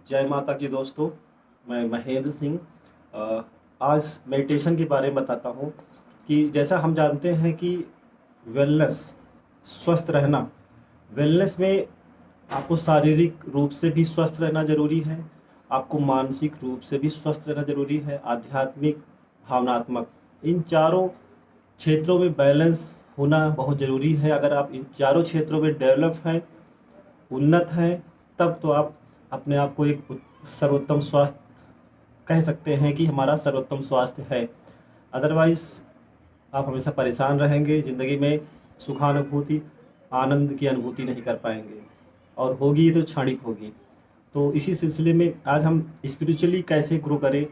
जय माता की दोस्तों। मैं महेंद्र सिंह आज मेडिटेशन के बारे में बताता हूँ कि जैसा हम जानते हैं कि वेलनेस स्वस्थ रहना, वेलनेस में आपको शारीरिक रूप से भी स्वस्थ रहना ज़रूरी है, आपको मानसिक रूप से भी स्वस्थ रहना ज़रूरी है, आध्यात्मिक, भावनात्मक, इन चारों क्षेत्रों में बैलेंस होना बहुत ज़रूरी है। अगर आप इन चारों क्षेत्रों में डेवलप हैं, उन्नत हैं, तब तो आप अपने आप को एक सर्वोत्तम स्वास्थ्य कह सकते हैं कि हमारा सर्वोत्तम स्वास्थ्य है। अदरवाइज़ आप हमेशा परेशान रहेंगे, ज़िंदगी में सुखानुभूति, आनंद की अनुभूति नहीं कर पाएंगे, और होगी तो क्षणिक होगी। तो इसी सिलसिले में आज हम स्पिरिचुअली कैसे ग्रो करें,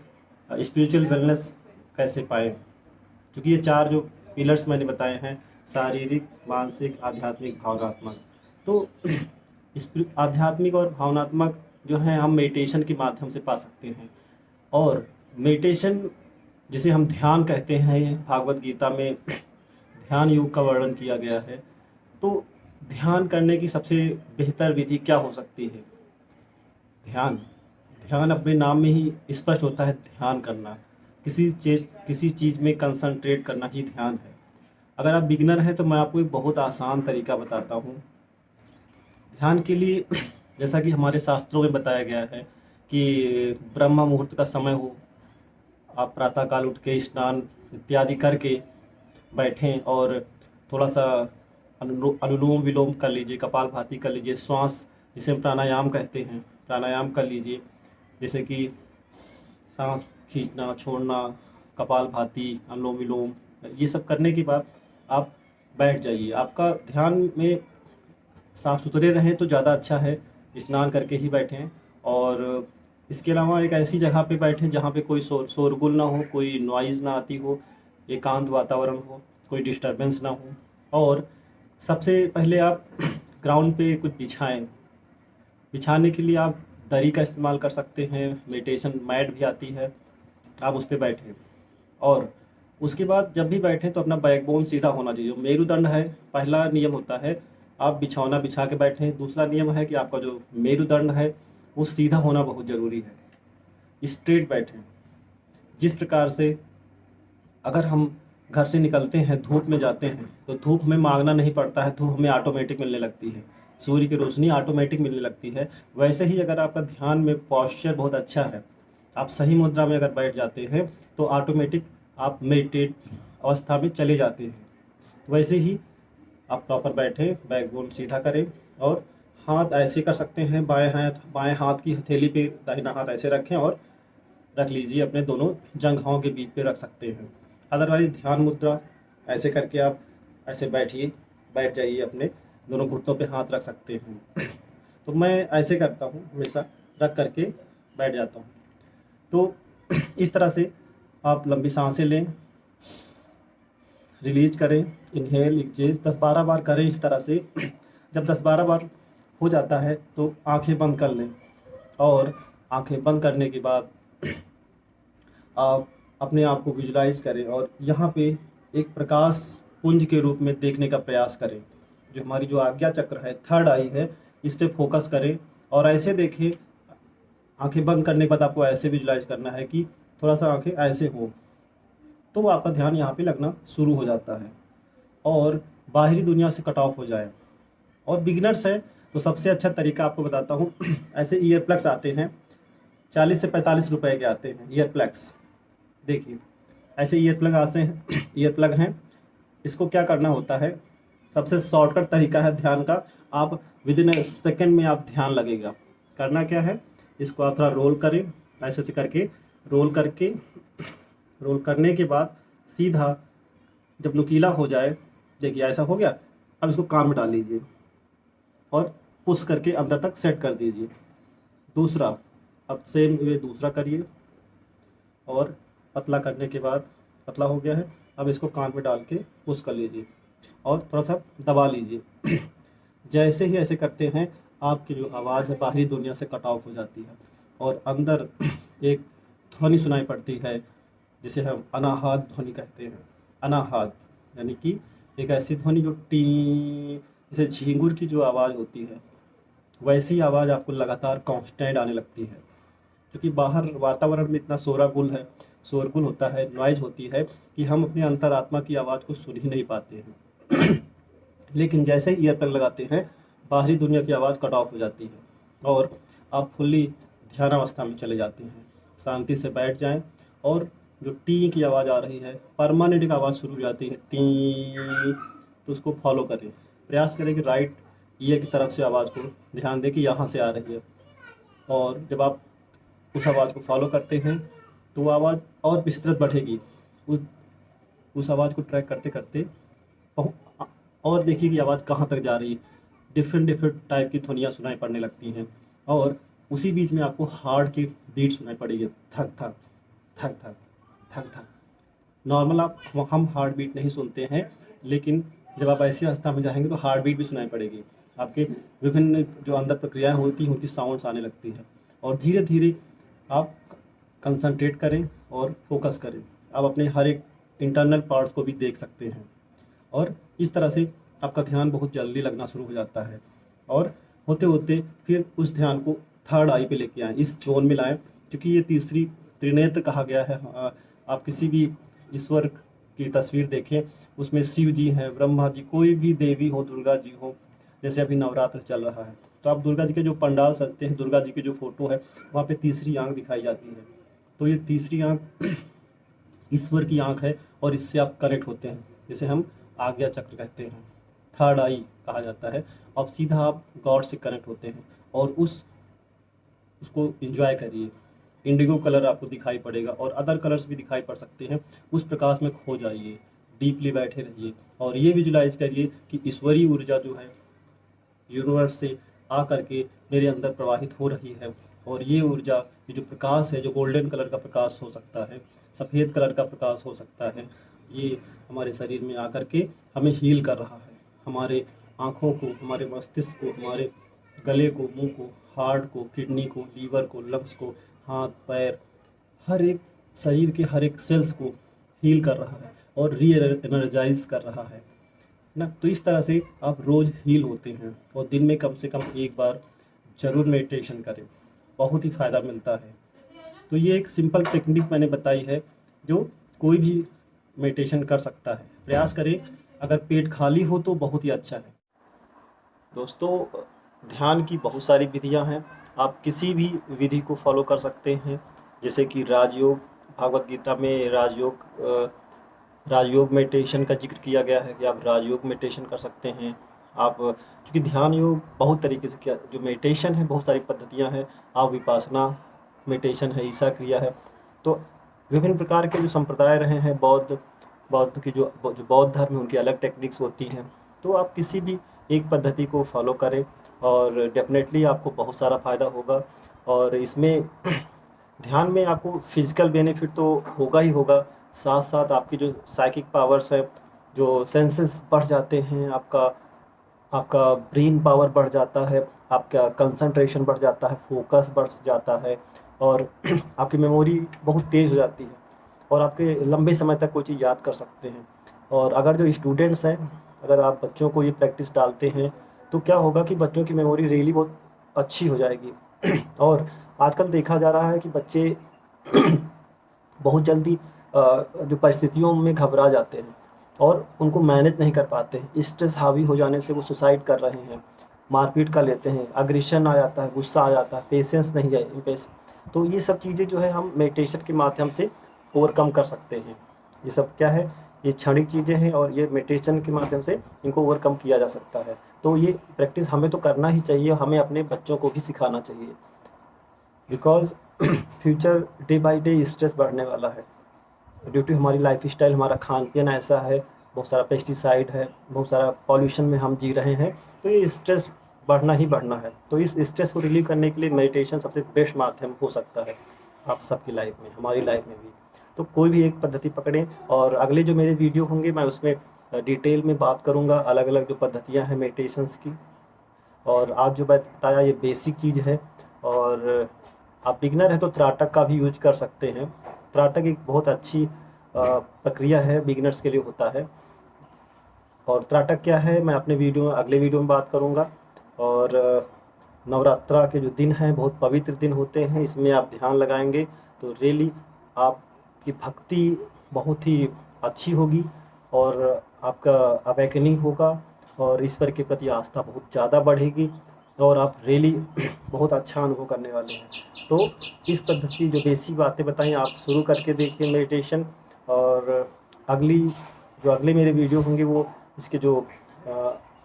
स्पिरिचुअल वेलनेस कैसे पाएँ, क्योंकि ये चार जो पिलर्स मैंने बताए हैं, शारीरिक, मानसिक, आध्यात्मिक, भावनात्मक। तो आध्यात्मिक और भावनात्मक जो है हम मेडिटेशन के माध्यम से पा सकते हैं। और मेडिटेशन जिसे हम ध्यान कहते हैं, भागवत गीता में ध्यान योग का वर्णन किया गया है। तो ध्यान करने की सबसे बेहतर विधि क्या हो सकती है? ध्यान। ध्यान अपने नाम में ही स्पष्ट होता है, ध्यान करना, किसी चीज़ में कंसंट्रेट करना ही ध्यान है। अगर आप बिगिनर हैं तो मैं आपको एक बहुत आसान तरीका बताता हूँ ध्यान के लिए। जैसा कि हमारे शास्त्रों में बताया गया है कि ब्रह्म मुहूर्त का समय हो, आप प्रातःकाल उठ के स्नान इत्यादि करके बैठें और थोड़ा सा अनुलोम विलोम कर लीजिए, कपालभाति कर लीजिए, श्वास जिसे हम प्राणायाम कहते हैं, प्राणायाम कर लीजिए। जैसे कि सांस खींचना, छोड़ना, कपालभाति, अनुलोम विलोम, ये सब करने के बाद आप बैठ जाइए। आपका ध्यान में साफ़ सुथरे रहें तो ज़्यादा अच्छा है, स्नान करके ही बैठें। और इसके अलावा एक ऐसी जगह पे बैठें जहाँ पे कोई शोरगुल ना हो, कोई नॉइज़ ना आती हो, एकांत वातावरण हो, कोई डिस्टरबेंस ना हो। और सबसे पहले आप ग्राउंड पे कुछ बिछाएं। बिछाने के लिए आप दरी का इस्तेमाल कर सकते हैं, मेडिटेशन मैट भी आती है, आप उस पे बैठें। और उसके बाद जब भी बैठें तो अपना बैकबोन सीधा होना चाहिए। जो मेरुदंड है, पहला नियम होता है आप बिछौना बिछा के बैठें। दूसरा नियम है कि आपका जो मेरुदंड है वो सीधा होना बहुत ज़रूरी है, स्ट्रेट बैठें। जिस प्रकार से अगर हम घर से निकलते हैं, धूप में जाते हैं, तो धूप हमें मांगना नहीं पड़ता है, धूप हमें ऑटोमेटिक मिलने लगती है, सूर्य की रोशनी ऑटोमेटिक मिलने लगती है। वैसे ही अगर आपका ध्यान में पॉस्चर बहुत अच्छा है, आप सही मुद्रा में अगर बैठ जाते हैं तो ऑटोमेटिक आप मेडिटेट अवस्था में चले जाते हैं। तो वैसे ही आप प्रॉपर बैठें, बैकबोन सीधा करें और हाथ ऐसे कर सकते हैं, बाएं हाथ की हथेली पे दाहिना हाथ ऐसे रखें और रख लीजिए, अपने दोनों जंघाओं के बीच पे रख सकते हैं। अदरवाइज ध्यान मुद्रा ऐसे करके आप ऐसे बैठ जाइए, अपने दोनों घुटनों पे हाथ रख सकते हैं। तो मैं ऐसे करता हूँ, हमेशा रख करके बैठ जाता हूँ। तो इस तरह से आप लंबी सांसें लें, रिलीज करें, इनहेल एक्सहेल 10-12 बार करें इस तरह से। जब 10-12 बार हो जाता है तो आंखें बंद कर लें, और आंखें बंद करने के बाद आप अपने आप को विजुलाइज करें और यहाँ पे एक प्रकाश पुंज के रूप में देखने का प्रयास करें। जो हमारी जो आज्ञा चक्र है, थर्ड आई है, इस पे फोकस करें और ऐसे देखें। आंखें बंद करने के बाद आपको ऐसे विजुलाइज करना है कि थोड़ा सा आंखें ऐसे हो, तो आपका ध्यान यहाँ पे लगना शुरू हो जाता है और बाहरी दुनिया से कट ऑफ हो जाए। और बिगिनर्स है तो सबसे अच्छा तरीका आपको बताता हूँ। ऐसे ईयर प्लग्स आते हैं, 40 से 45 रुपए के आते हैं ईयर प्लग्स। देखिए ऐसे ईयर प्लग आते हैं, ईयर प्लग हैं। इसको क्या करना होता है, सबसे शॉर्टकट तरीका है ध्यान का। आप विद इन ए सेकेंड में आप ध्यान लगेगा। करना क्या है, इसको आप थोड़ा रोल करें, ऐसे से करके रोल करके, रोल करने के बाद सीधा जब नुकीला हो जाए, देखिए ऐसा हो गया। अब इसको कान में डाल लीजिए और पुश करके अंदर तक सेट कर दीजिए। दूसरा, अब सेम वे दूसरा करिए और पतला करने के बाद, पतला हो गया है, अब इसको कान में डाल के पुश कर लीजिए और थोड़ा सा दबा लीजिए। जैसे ही ऐसे करते हैं, आपकी जो आवाज़ है बाहरी दुनिया से कट ऑफ हो जाती है और अंदर एक ध्वनि सुनाई पड़ती है, जिसे हम अनाहत ध्वनि कहते हैं। अनाहत यानी कि एक ऐसी ध्वनि जो टी, जैसे झींगुर की जो आवाज़ होती है, वैसी आवाज़ आपको लगातार कांस्टेंट आने लगती है। क्योंकि बाहर वातावरण में इतना शोरगुल होता है, नॉइज़ होती है कि हम अपनी अंतरात्मा की आवाज़ को सुन ही नहीं पाते हैं। लेकिन जैसे ही ईयरप्लग लगाते हैं, बाहरी दुनिया की आवाज़ कट ऑफ हो जाती है और आप फुल्ली ध्यानावस्था में चले जाते हैं। शांति से बैठ जाएं और जो टी की आवाज़ आ रही है, परमानेंट एक आवाज़ शुरू हो जाती है टी, तो उसको फॉलो करें। प्रयास करें कि राइट ईयर की तरफ से आवाज़ को ध्यान दें कि यहाँ से आ रही है, और जब आप उस आवाज़ को फॉलो करते हैं तो वो आवाज़ और विस्तृत बढ़ेगी। उस उस आवाज़ को ट्रैक करते करते और देखिए कि आवाज़ कहाँ तक जा रही है। डिफरेंट टाइप की ध्वनियाँ सुनाई पड़ने लगती हैं और उसी बीच में आपको हार्ट की बीट सुनाई पड़ेगी, थक थक थक थक थक थक। नॉर्मल हम हार्ट बीट नहीं सुनते हैं, लेकिन जब आप ऐसी अवस्था में जाएंगे तो हार्ट बीट भी सुनाई पड़ेगी। आपके विभिन्न जो अंदर प्रक्रियाएं होती हैं उनकी साउंड्स आने लगती है और धीरे धीरे आप कंसंट्रेट करें और फोकस करें। आप अपने हर एक इंटरनल पार्ट्स को भी देख सकते हैं और इस तरह से आपका ध्यान बहुत जल्दी लगना शुरू हो जाता है और होते होते फिर उस ध्यान को थर्ड आई पे लेके आएँ, इस जोन में लाएँ, क्योंकि ये तीसरी त्रिनेत्र कहा गया है। आप किसी भी ईश्वर की तस्वीर देखें, उसमें शिव जी हैं, ब्रह्मा जी, कोई भी देवी हो, दुर्गा जी हो। जैसे अभी नवरात्र चल रहा है तो आप दुर्गा जी के जो पंडाल सजते हैं, दुर्गा जी की जो फोटो है, वहाँ पे तीसरी आंख दिखाई जाती है। तो ये तीसरी आंख ईश्वर की आंख है और इससे आप कनेक्ट होते हैं, जिसे हम आज्ञा चक्र कहते हैं, थर्ड आई कहा जाता है। अब सीधा आप गॉड से कनेक्ट होते हैं और उसको एंजॉय करिए। इंडिगो कलर आपको दिखाई पड़ेगा और अदर कलर्स भी दिखाई पड़ सकते हैं। उस प्रकाश में खो जाइए, डीपली बैठे रहिए और ये विजुलाइज करिए कि ईश्वरीय ऊर्जा जो है यूनिवर्स से आ करके मेरे अंदर प्रवाहित हो रही है और ये ऊर्जा, ये जो प्रकाश है, जो गोल्डन कलर का प्रकाश हो सकता है, सफ़ेद कलर का प्रकाश हो सकता है, ये हमारे शरीर में आकर के हमें हील कर रहा है। हमारे आँखों को, हमारे मस्तिष्क को, हमारे गले को, मुंह को, हार्ट को, किडनी को, लीवर को, लंग्स को, हाथ पैर, हर एक शरीर के हर एक सेल्स को हील कर रहा है और री एनर्जाइज कर रहा है ना। तो इस तरह से आप रोज़ हील होते हैं और दिन में कम से कम एक बार ज़रूर मेडिटेशन करें, बहुत ही फ़ायदा मिलता है। तो ये एक सिंपल टेक्निक मैंने बताई है जो कोई भी मेडिटेशन कर सकता है। प्रयास करें, अगर पेट खाली हो तो बहुत ही अच्छा है। दोस्तों, ध्यान की बहुत सारी विधियां हैं, आप किसी भी विधि को फॉलो कर सकते हैं। जैसे कि राजयोग, भागवत गीता में राजयोग मेडिटेशन का जिक्र किया गया है कि आप राजयोग मेडिटेशन कर सकते हैं। आप चूँकि ध्यान योग बहुत तरीके से किया, जो मेडिटेशन है बहुत सारी पद्धतियां हैं। आप विपासना मेडिटेशन है, ईसा क्रिया है। तो विभिन्न प्रकार के जो संप्रदाय रहे हैं, बौद्ध की जो बौद्ध धर्म है उनकी अलग टेक्निक्स होती हैं। तो आप किसी भी एक पद्धति को फॉलो करें और डेफिनेटली आपको बहुत सारा फ़ायदा होगा। और इसमें ध्यान में आपको फिज़िकल बेनिफिट तो होगा ही होगा, साथ साथ आपकी जो साइकिक पावर्स है, जो सेंसेस बढ़ जाते हैं, आपका ब्रेन पावर बढ़ जाता है, आपका कंसंट्रेशन बढ़ जाता है, फोकस बढ़ जाता है और आपकी मेमोरी बहुत तेज़ हो जाती है और आपके लंबे समय तक कोई चीज़ याद कर सकते हैं। और अगर जो स्टूडेंट्स हैं, अगर आप बच्चों को ये प्रैक्टिस डालते हैं तो क्या होगा कि बच्चों की मेमोरी रियली बहुत अच्छी हो जाएगी। और आजकल देखा जा रहा है कि बच्चे बहुत जल्दी जो परिस्थितियों में घबरा जाते हैं और उनको मैनेज नहीं कर पाते हैं। स्ट्रेस हावी हो जाने से वो सुसाइड कर रहे हैं, मारपीट कर लेते हैं, अग्रेशन आ जाता है, गुस्सा आ जाता है, पेशेंस नहीं है। तो ये सब चीज़ें जो है हम मेडिटेशन के माध्यम से ओवरकम कर सकते हैं। ये सब क्या है, ये क्षणिक चीज़ें हैं और ये मेडिटेशन के माध्यम से इनको ओवरकम किया जा सकता है। तो ये प्रैक्टिस हमें तो करना ही चाहिए, हमें अपने बच्चों को भी सिखाना चाहिए, because future day by day stress बढ़ने वाला है ड्यू टू हमारी लाइफ स्टाइल, हमारा खान पीन ऐसा है, बहुत सारा पेस्टिसाइड है, बहुत सारा पॉल्यूशन में हम जी रहे हैं। तो ये स्ट्रेस बढ़ना ही बढ़ना है। तो इस स्ट्रेस को रिलीव करने के लिए मेडिटेशन सबसे बेस्ट माध्यम हो सकता है आप सबकी लाइफ में, हमारी लाइफ में भी। तो कोई भी एक पद्धति पकड़ें और अगले जो मेरे वीडियो होंगे मैं उसमें डिटेल में बात करूँगा अलग अलग जो पद्धतियाँ हैं मेडिटेशंस की। और आज जो मैं बताया ये बेसिक चीज़ है और आप बिगनर हैं तो त्राटक का भी यूज कर सकते हैं। त्राटक एक बहुत अच्छी प्रक्रिया है, बिगनर्स के लिए होता है। और त्राटक क्या है मैं अपने अगले वीडियो में बात करूँगा। और नवरात्रा के जो दिन हैं बहुत पवित्र दिन होते हैं, इसमें आप ध्यान लगाएंगे तो रियली आपकी भक्ति बहुत ही अच्छी होगी और आपका अवेकनिंग होगा और ईश्वर के प्रति आस्था बहुत ज़्यादा बढ़ेगी और आप रियली बहुत अच्छा अनुभव करने वाले हैं। तो इस पद्धति जो बेसिक बातें बताई आप शुरू करके देखिए मेडिटेशन, और अगले मेरे वीडियो होंगे वो इसके जो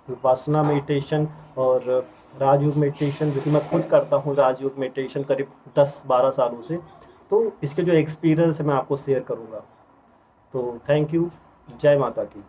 विपासना मेडिटेशन और राजयोग मेडिटेशन, जो कि मैं खुद करता हूँ राजयोग मेडिटेशन करीब 10-12 सालों से, तो इसके जो एक्सपीरियंस है मैं आपको शेयर करूँगा। तो थैंक यू, जय माता की।